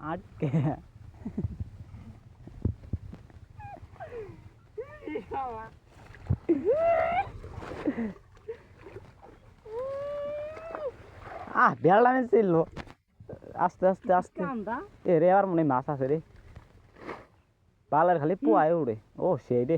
আটকে বেড়া ছিল আস্তে আস্তে আস্তে এ রে আর মনে মাছ আছে রে পালার খালি পোয়ায় উড়ে ও সেই রে